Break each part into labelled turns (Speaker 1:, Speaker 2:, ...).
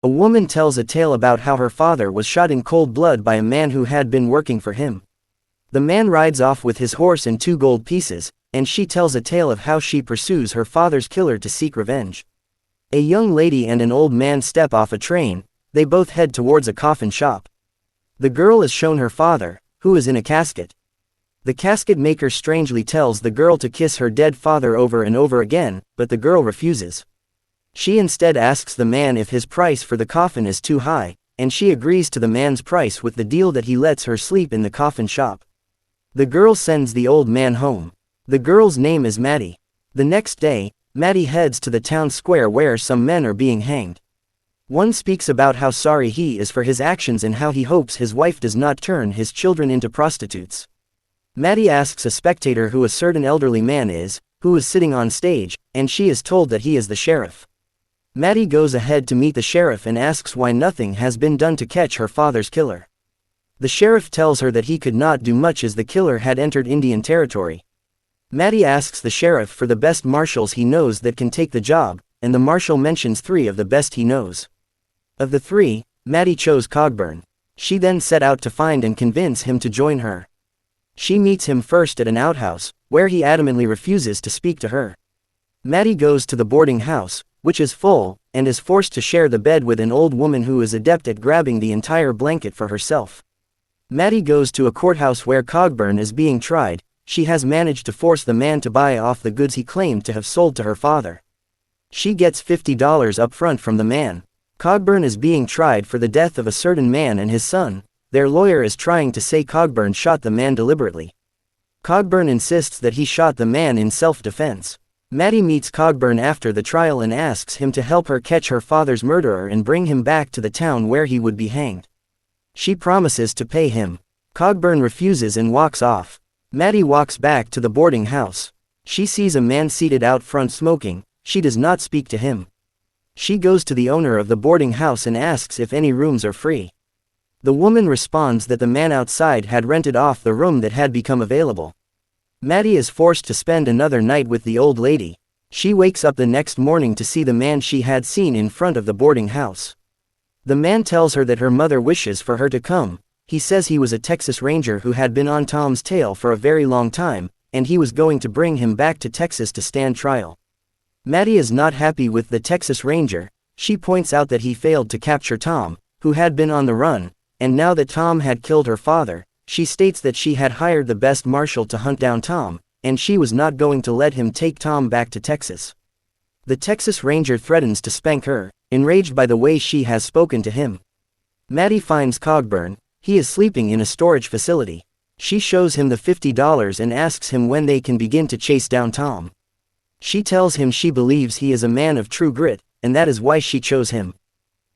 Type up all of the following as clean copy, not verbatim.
Speaker 1: A woman tells a tale about how her father was shot in cold blood by a man who had been working for him. The man rides off with his horse and 2 gold pieces, and she tells a tale of how she pursues her father's killer to seek revenge. A young lady and an old man step off a train. They both head towards a coffin shop. The girl is shown her father, who is in a casket. The casket maker strangely tells the girl to kiss her dead father over and over again, but the girl refuses. She instead asks the man if his price for the coffin is too high, and she agrees to the man's price with the deal that he lets her sleep in the coffin shop. The girl sends the old man home. The girl's name is Maddie. The next day, Maddie heads to the town square where some men are being hanged. One speaks about how sorry he is for his actions and how he hopes his wife does not turn his children into prostitutes. Maddie asks a spectator who a certain elderly man is, who is sitting on stage, and she is told that he is the sheriff. Maddie goes ahead to meet the sheriff and asks why nothing has been done to catch her father's killer. The sheriff tells her that he could not do much as the killer had entered Indian territory. Maddie asks the sheriff for the best marshals he knows that can take the job, and the marshal mentions 3 of the best he knows. Of the 3, Maddie chose Cogburn. She then set out to find and convince him to join her. She meets him first at an outhouse, where he adamantly refuses to speak to her. Maddie goes to the boarding house, which is full, and is forced to share the bed with an old woman who is adept at grabbing the entire blanket for herself. Maddie goes to a courthouse where Cogburn is being tried. She has managed to force the man to buy off the goods he claimed to have sold to her father. She gets $50 up front from the man. Cogburn is being tried for the death of a certain man and his son. Their lawyer is trying to say Cogburn shot the man deliberately. Cogburn insists that he shot the man in self-defense. Maddie meets Cogburn after the trial and asks him to help her catch her father's murderer and bring him back to the town where he would be hanged. She promises to pay him. Cogburn refuses and walks off. Maddie walks back to the boarding house. She sees a man seated out front smoking. She does not speak to him. She goes to the owner of the boarding house and asks if any rooms are free. The woman responds that the man outside had rented off the room that had become available. Maddie is forced to spend another night with the old lady. She wakes up the next morning to see the man she had seen in front of the boarding house. The man tells her that her mother wishes for her to come. He says he was a Texas Ranger who had been on Tom's tail for a very long time, and he was going to bring him back to Texas to stand trial. Maddie is not happy with the Texas Ranger. She points out that he failed to capture Tom, who had been on the run, and now that Tom had killed her father, she states that she had hired the best marshal to hunt down Tom, and she was not going to let him take Tom back to Texas. The Texas Ranger threatens to spank her, enraged by the way she has spoken to him. Maddie finds Cogburn. He is sleeping in a storage facility. She shows him the $50 and asks him when they can begin to chase down Tom. She tells him she believes he is a man of true grit, and that is why she chose him.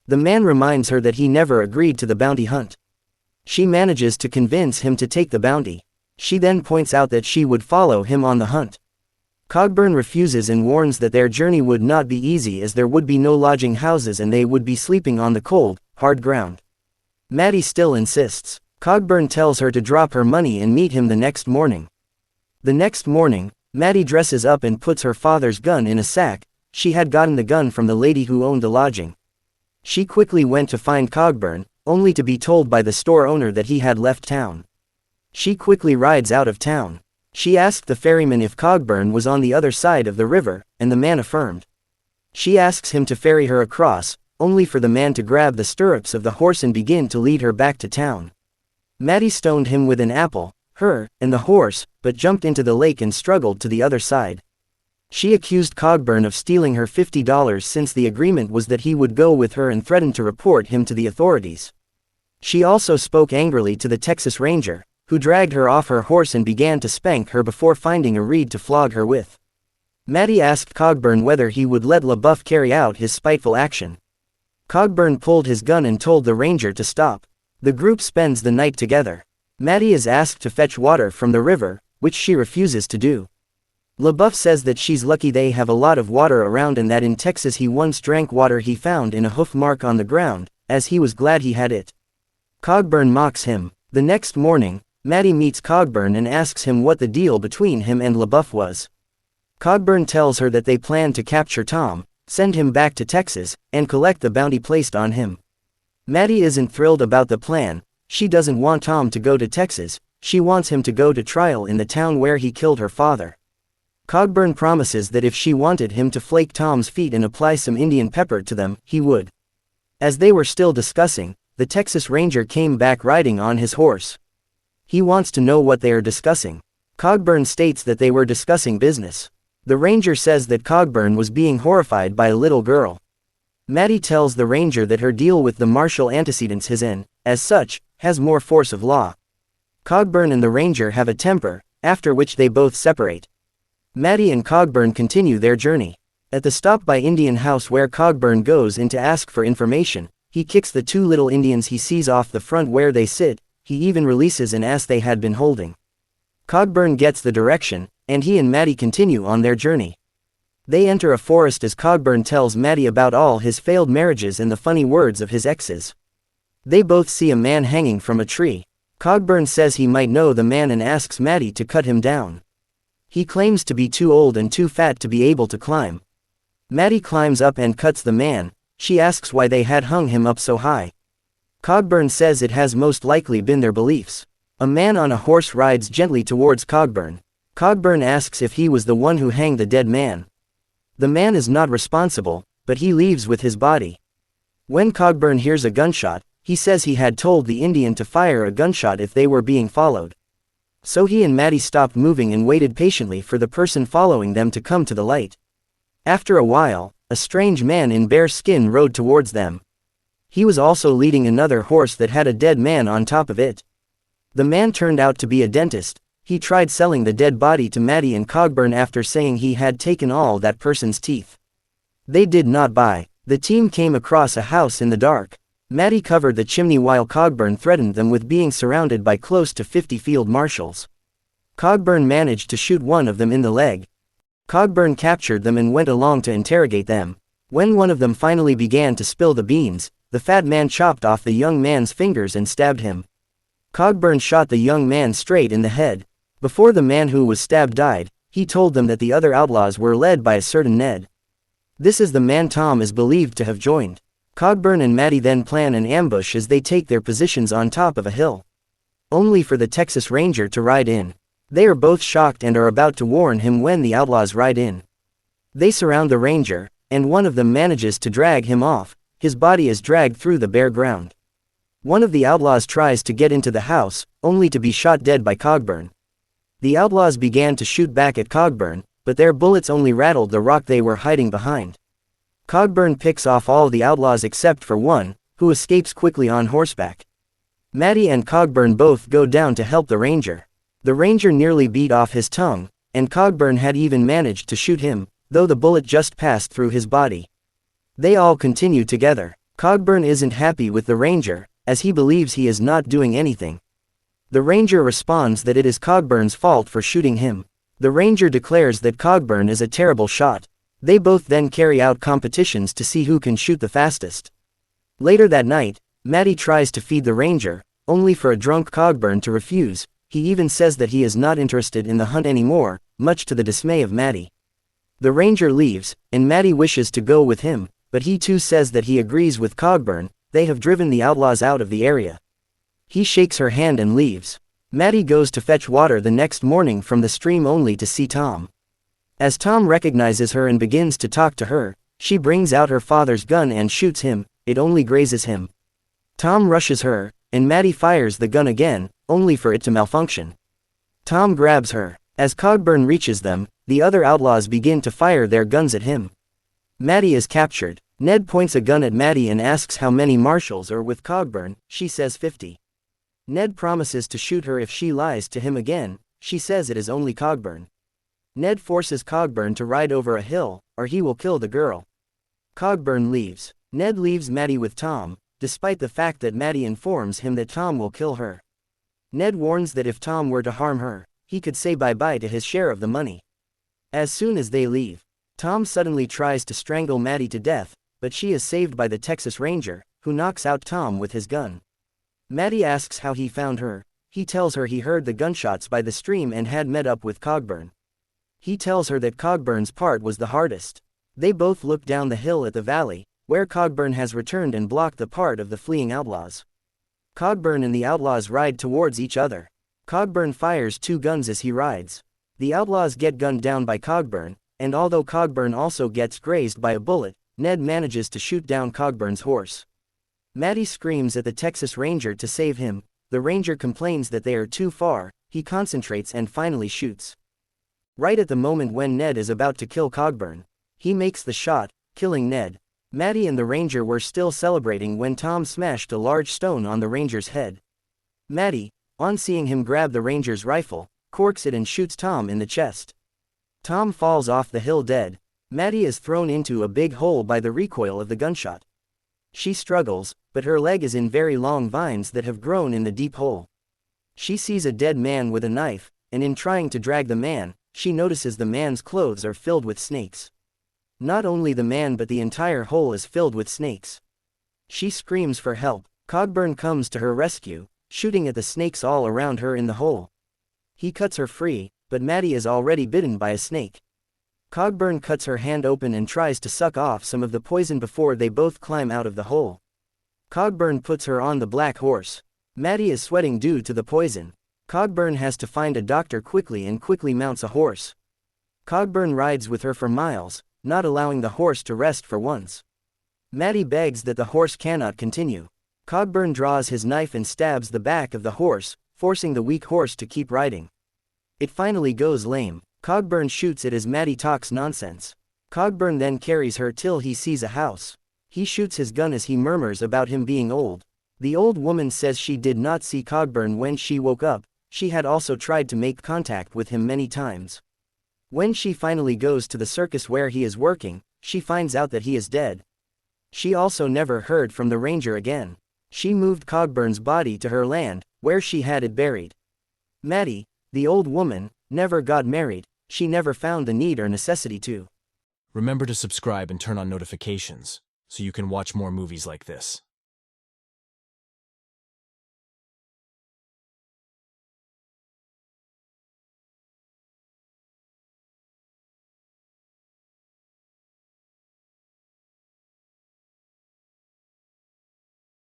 Speaker 1: The man reminds her that he never agreed to the bounty hunt. She manages to convince him to take the bounty. She then points out that she would follow him on the hunt. Cogburn refuses and warns that their journey would not be easy as there would be no lodging houses and they would be sleeping on the cold, hard ground. Maddie still insists. Cogburn tells her to drop her money and meet him the next morning. The next morning, Maddie dresses up and puts her father's gun in a sack. She had gotten the gun from the lady who owned the lodging. She quickly went to find Cogburn, only to be told by the store owner that he had left town. She quickly rides out of town. She asked the ferryman if Cogburn was on the other side of the river, and the man affirmed. She asks him to ferry her across, only for the man to grab the stirrups of the horse and begin to lead her back to town. Maddie stoned him with an apple, her, and the horse, but jumped into the lake and struggled to the other side. She accused Cogburn of stealing her $50 since the agreement was that he would go with her and threatened to report him to the authorities. She also spoke angrily to the Texas Ranger, who dragged her off her horse and began to spank her before finding a reed to flog her with. Maddie asked Cogburn whether he would let LaBeouf carry out his spiteful action. Cogburn pulled his gun and told the ranger to stop. The group spends the night together. Maddie is asked to fetch water from the river, which she refuses to do. LaBeouf says that she's lucky they have a lot of water around and that in Texas he once drank water he found in a hoof mark on the ground, as he was glad he had it. Cogburn mocks him. The next morning, Maddie meets Cogburn and asks him what the deal between him and LaBeouf was. Cogburn tells her that they planned to capture Tom, send him back to Texas, and collect the bounty placed on him. Maddie isn't thrilled about the plan. She doesn't want Tom to go to Texas, she wants him to go to trial in the town where he killed her father. Cogburn promises that if she wanted him to flake Tom's feet and apply some Indian pepper to them, he would. As they were still discussing, the Texas Ranger came back riding on his horse. He wants to know what they are discussing. Cogburn states that they were discussing business. The Ranger says that Cogburn was being horrified by a little girl. Maddie tells the Ranger that her deal with the martial antecedents has as such, has more force of law. Cogburn and the Ranger have a temper, after which they both separate. Maddie and Cogburn continue their journey. At the stop by Indian house where Cogburn goes in to ask for information, he kicks the two little Indians he sees off the front where they sit. He even releases an ass they had been holding. Cogburn gets the direction, and he and Maddie continue on their journey. They enter a forest as Cogburn tells Maddie about all his failed marriages and the funny words of his exes. They both see a man hanging from a tree. Cogburn says he might know the man and asks Maddie to cut him down. He claims to be too old and too fat to be able to climb. Maddie climbs up and cuts the man. She asks why they had hung him up so high. Cogburn says it has most likely been their beliefs. A man on a horse rides gently towards Cogburn. Cogburn asks if he was the one who hanged the dead man. The man is not responsible, but he leaves with his body. When Cogburn hears a gunshot, he says he had told the Indian to fire a gunshot if they were being followed. So he and Maddie stopped moving and waited patiently for the person following them to come to the light. After a while, a strange man in bare skin rode towards them. He was also leading another horse that had a dead man on top of it. The man turned out to be a dentist. He tried selling the dead body to Maddie and Cogburn after saying he had taken all that person's teeth. They did not buy. The team came across a house in the dark. Maddie covered the chimney while Cogburn threatened them with being surrounded by close to 50 field marshals. Cogburn managed to shoot one of them in the leg. Cogburn captured them and went along to interrogate them. When one of them finally began to spill the beans, the fat man chopped off the young man's fingers and stabbed him. Cogburn shot the young man straight in the head. Before the man who was stabbed died, he told them that the other outlaws were led by a certain Ned. This is the man Tom is believed to have joined. Cogburn and Maddie then plan an ambush as they take their positions on top of a hill. Only for the Texas Ranger to ride in. They are both shocked and are about to warn him when the outlaws ride in. They surround the Ranger, and one of them manages to drag him off. His body is dragged through the bare ground. One of the outlaws tries to get into the house, only to be shot dead by Cogburn. The outlaws began to shoot back at Cogburn, but their bullets only rattled the rock they were hiding behind. Cogburn picks off all the outlaws except for one, who escapes quickly on horseback. Maddie and Cogburn both go down to help the Ranger. The Ranger nearly beat off his tongue, and Cogburn had even managed to shoot him, though the bullet just passed through his body. They all continue together. Cogburn isn't happy with the Ranger, as he believes he is not doing anything. The Ranger responds that it is Cogburn's fault for shooting him. The Ranger declares that Cogburn is a terrible shot. They both then carry out competitions to see who can shoot the fastest. Later that night, Maddie tries to feed the Ranger, only for a drunk Cogburn to refuse. He even says that he is not interested in the hunt anymore, much to the dismay of Maddie. The Ranger leaves, and Maddie wishes to go with him, but he too says that he agrees with Cogburn. They have driven the outlaws out of the area. He shakes her hand and leaves. Maddie goes to fetch water the next morning from the stream only to see Tom. As Tom recognizes her and begins to talk to her, she brings out her father's gun and shoots him. It only grazes him. Tom rushes her, and Maddie fires the gun again, only for it to malfunction. Tom grabs her. As Cogburn reaches them, the other outlaws begin to fire their guns at him. Maddie is captured. Ned points a gun at Maddie and asks how many marshals are with Cogburn. She says 50. Ned promises to shoot her if she lies to him again. She says it is only Cogburn. Ned forces Cogburn to ride over a hill, or he will kill the girl. Cogburn leaves. Ned leaves Maddie with Tom, despite the fact that Maddie informs him that Tom will kill her. Ned warns that if Tom were to harm her, he could say bye-bye to his share of the money. As soon as they leave, Tom suddenly tries to strangle Maddie to death, but she is saved by the Texas Ranger, who knocks out Tom with his gun. Maddie asks how he found her. He tells her he heard the gunshots by the stream and had met up with Cogburn. He tells her that Cogburn's part was the hardest. They both look down the hill at the valley, where Cogburn has returned and blocked the part of the fleeing outlaws. Cogburn and the outlaws ride towards each other. Cogburn fires 2 guns as he rides. The outlaws get gunned down by Cogburn, and although Cogburn also gets grazed by a bullet, Ned manages to shoot down Cogburn's horse. Maddie screams at the Texas Ranger to save him. The Ranger complains that they are too far. He concentrates and finally shoots. Right at the moment when Ned is about to kill Cogburn, he makes the shot, killing Ned. Maddie and the Ranger were still celebrating when Tom smashed a large stone on the Ranger's head. Maddie, on seeing him grab the Ranger's rifle, corks it and shoots Tom in the chest. Tom falls off the hill dead. Maddie is thrown into a big hole by the recoil of the gunshot. She struggles, but her leg is in very long vines that have grown in the deep hole. She sees a dead man with a knife, and in trying to drag the man, she notices the man's clothes are filled with snakes. Not only the man but the entire hole is filled with snakes. She screams for help. Cogburn comes to her rescue, shooting at the snakes all around her in the hole. He cuts her free, but Maddie is already bitten by a snake. Cogburn cuts her hand open and tries to suck off some of the poison before they both climb out of the hole. Cogburn puts her on the black horse. Maddie is sweating due to the poison. Cogburn has to find a doctor quickly and quickly mounts a horse. Cogburn rides with her for miles, not allowing the horse to rest for once. Maddie begs that the horse cannot continue. Cogburn draws his knife and stabs the back of the horse, forcing the weak horse to keep riding. It finally goes lame. Cogburn shoots it as Maddie talks nonsense. Cogburn then carries her till he sees a house. He shoots his gun as he murmurs about him being old. The old woman says she did not see Cogburn when she woke up. She had also tried to make contact with him many times. When she finally goes to the circus where he is working, she finds out that he is dead. She also never heard from the Ranger again. She moved Cogburn's body to her land, where she had it buried. Maddie, the old woman, never got married. She never found the need or necessity to.
Speaker 2: Remember to subscribe and turn on notifications, so you can watch more movies like this.